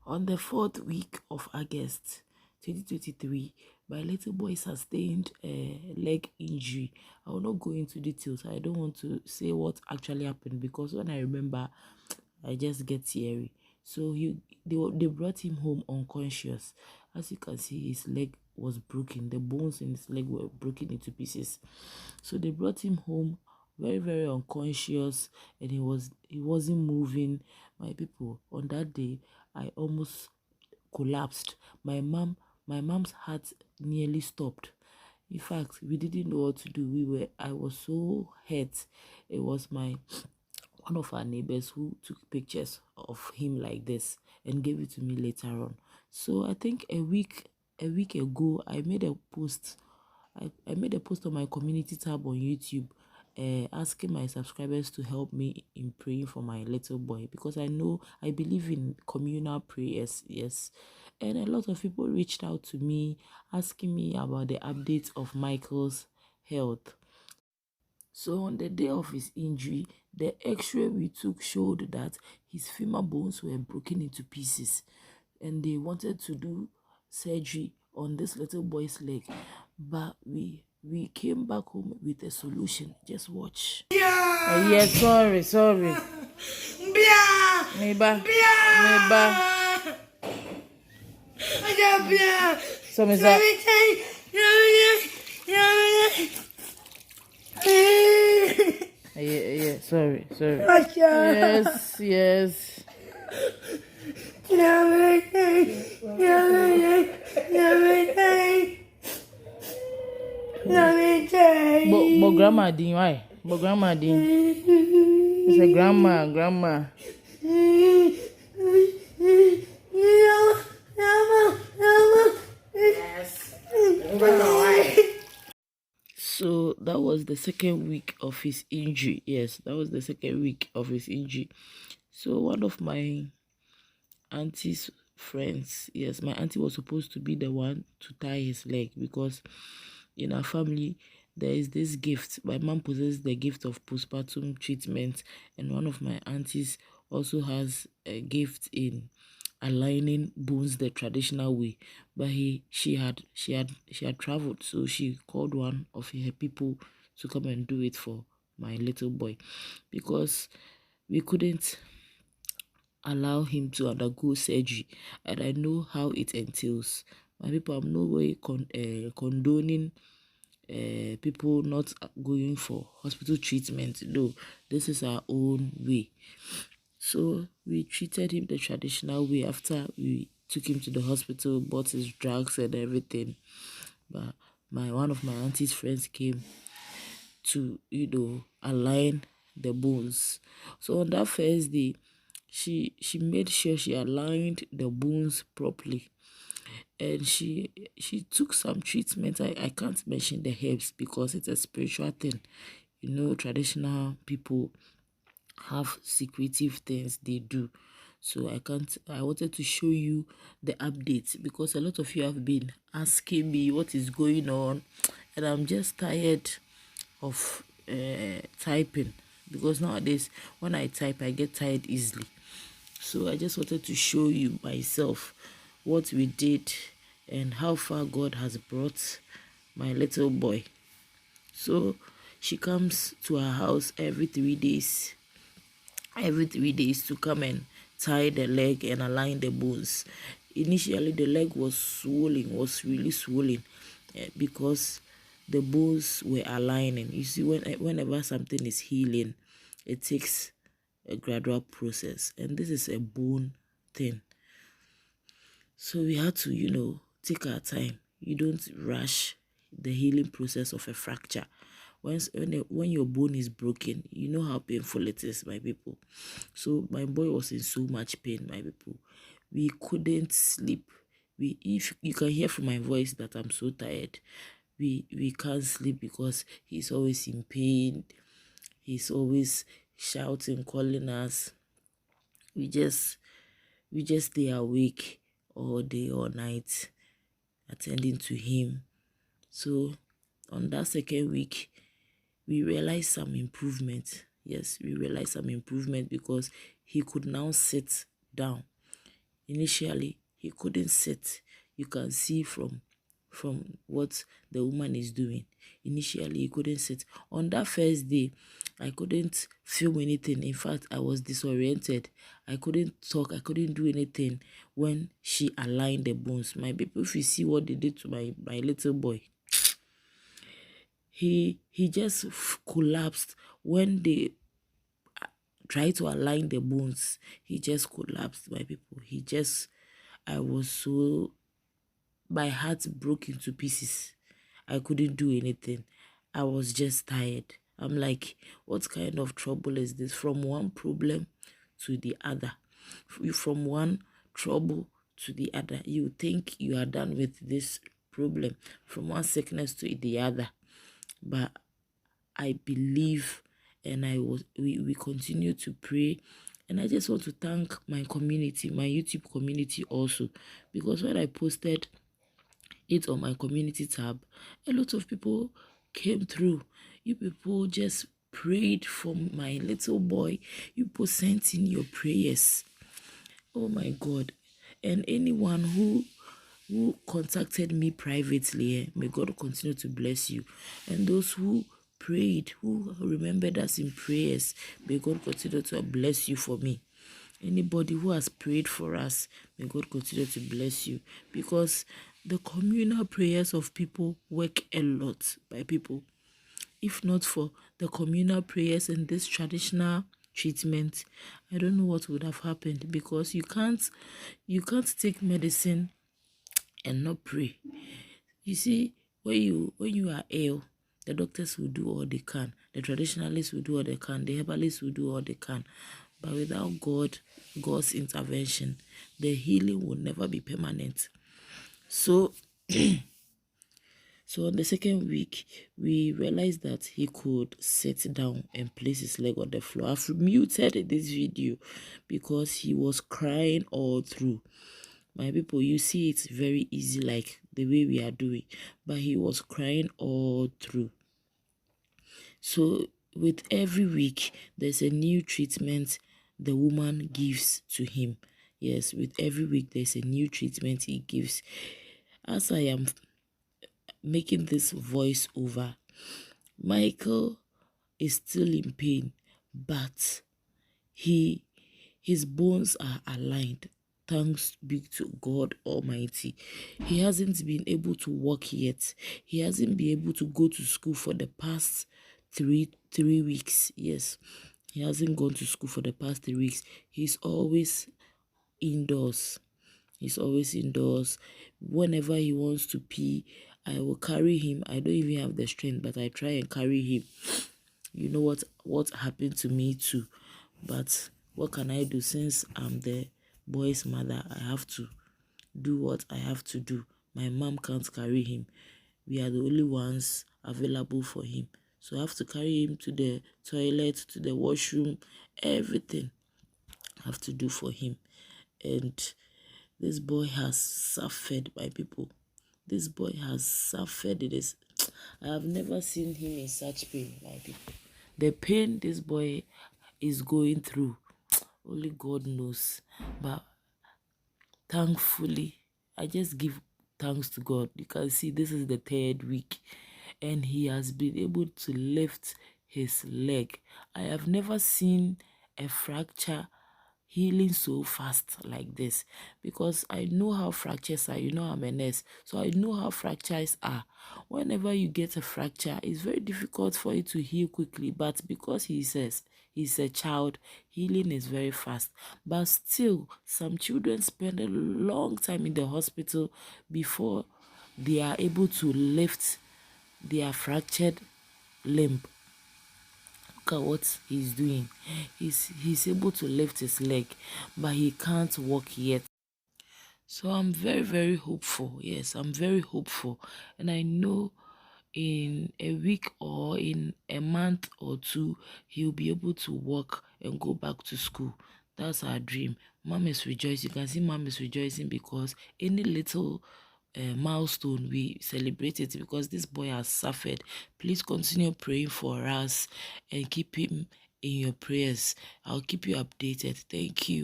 On the 4th week of August 2023, my little boy sustained a leg injury. I will not go into details. I don't want to say what actually happened because when I remember, I just get teary. So they brought him home unconscious. As you can see, his leg was broken. The bones in his leg were broken into pieces. So they brought him home very, very unconscious, and he wasn't moving. My people, on that day, I almost collapsed. My mom's heart nearly stopped. In fact, we didn't know what to do. I was so hurt. It was one of our neighbors who took pictures of him like this and gave it to me later on. So I think a week ago I made a post. I made a post on my community tab on YouTube, asking my subscribers to help me in praying for my little boy, because I believe in communal prayers, yes. And a lot of people reached out to me asking me about the updates of Michael's health. So on the day of his injury, the x-ray we took showed that his femur bones were broken into pieces, and they wanted to do surgery on this little boy's leg. But we came back home with a solution. Just watch. Yeah. Yeah, sorry. Neighbor. So, Miss yeah, sorry. Yes. But grandma didn't, why? But grandma didn't. It's a grandma. Yes. So that was the second week of his injury. Yes, that was the second week of his injury. So one of my auntie's friends, yes, my auntie was supposed to be the one to tie his leg, because in our family there is this gift. My mom possesses the gift of postpartum treatment, and one of my aunties also has a gift in aligning bones the traditional way. But she had traveled, so she called one of her people to come and do it for my little boy, because we couldn't allow him to undergo surgery, and I know how it entails. My people, I'm no way condoning people not going for hospital treatment. No, this is our own way. So we treated him the traditional way. After we took him to the hospital, bought his drugs and everything, but one of my auntie's friends came to align the bones. So on that first day, she made sure she aligned the bones properly, and she took some treatment. I can't mention the herbs because it's a spiritual thing. Traditional people have secretive things they do, so I wanted to show you the updates, because a lot of you have been asking me what is going on, and I'm just tired of typing, because nowadays when I type I get tired easily. So I just wanted to show you myself what we did and how far God has brought my little boy. So she comes to our house every 3 days to come and tie the leg and align the bones. Initially the leg was really swollen, because the bones were aligning. You see, whenever something is healing, it takes a gradual process, and this is a bone thing. So we had to, take our time. You don't rush the healing process of a fracture. When your bone is broken, you know how painful it is, my people. So my boy was in so much pain, my people. We couldn't sleep. If you can hear from my voice that I'm so tired, we can't sleep because he's always in pain. He's always shouting, calling us. We just stay awake all day, all night, attending to him. So on that second week, we realized some improvement. Yes, we realized some improvement because he could now sit down. Initially, he couldn't sit. You can see from what the woman is doing. Initially, he couldn't sit. On that first day, I couldn't film anything. In fact, I was disoriented. I couldn't talk. I couldn't do anything when she aligned the bones. My people, if you see what they did to my little boy, he just collapsed when they tried to align the bones. He just collapsed, my people. I was so, my heart broke into pieces. I couldn't do anything. I was just tired. I'm like, what kind of trouble is this? From one problem to the other. From one trouble to the other. You think you are done with this problem. From one sickness to the other. But I believe, and we continue to pray. And I just want to thank my community, my YouTube community also, because when I posted it on my community tab, a lot of people came through. You people just prayed for my little boy. You people sent in your prayers. Oh my God. And anyone who contacted me privately, may God continue to bless you. And those who prayed, who remembered us in prayers, may God continue to bless you for me. Anybody who has prayed for us, may God continue to bless you, because the communal prayers of people work a lot by people. If not for the communal prayers and this traditional treatment, I don't know what would have happened, because you can't take medicine and not pray. You see, when you are ill, the doctors will do all they can, the traditionalists will do all they can, the herbalists will do all they can. But without God's intervention, the healing will never be permanent. So, so on the second week, we realized that he could sit down and place his leg on the floor. I've muted this video because he was crying all through. My people, you see it's very easy like the way we are doing, but he was crying all through. So with every week, there's a new treatment the woman gives to him. Yes, with every week, there's a new treatment he gives. As I am making this voice over, Michael is still in pain, but his bones are aligned. Thanks be to God Almighty. He hasn't been able to walk yet. He hasn't been able to go to school for the past three weeks. Yes, he hasn't gone to school for the past 3 weeks. He's always indoors. He's always indoors. Whenever he wants to pee, I will carry him. I don't even have the strength, but I try and carry him. You know what happened to me too. But what can I do? Since I'm the boy's mother, I have to do what I have to do. My mom can't carry him. We are the only ones available for him. So I have to carry him to the toilet, to the washroom, everything I have to do for him. And this boy has suffered, my people. This boy has suffered. I have never seen him in such pain, my people. The pain this boy is going through, only God knows. But thankfully, I just give thanks to God. You can see this is the 3rd week, and he has been able to lift his leg. I have never seen a fracture healing so fast like this, because I know how fractures are. You know, I'm a nurse, so I know how fractures are. Whenever you get a fracture, it's very difficult for it to heal quickly, but because he says he's a child, healing is very fast. But still, some children spend a long time in the hospital before they are able to lift their fractured limb. Look at what he's doing. He's able to lift his leg, but he can't walk yet. So I'm very, very hopeful. Yes, I'm very hopeful. And I know in a week or in a month or two, he'll be able to walk and go back to school. That's our dream. Mom is rejoicing. You can see mom is rejoicing because any little milestone we celebrate it, because this boy has suffered. Please continue praying for us and keep him in your prayers. I'll keep you updated. Thank you.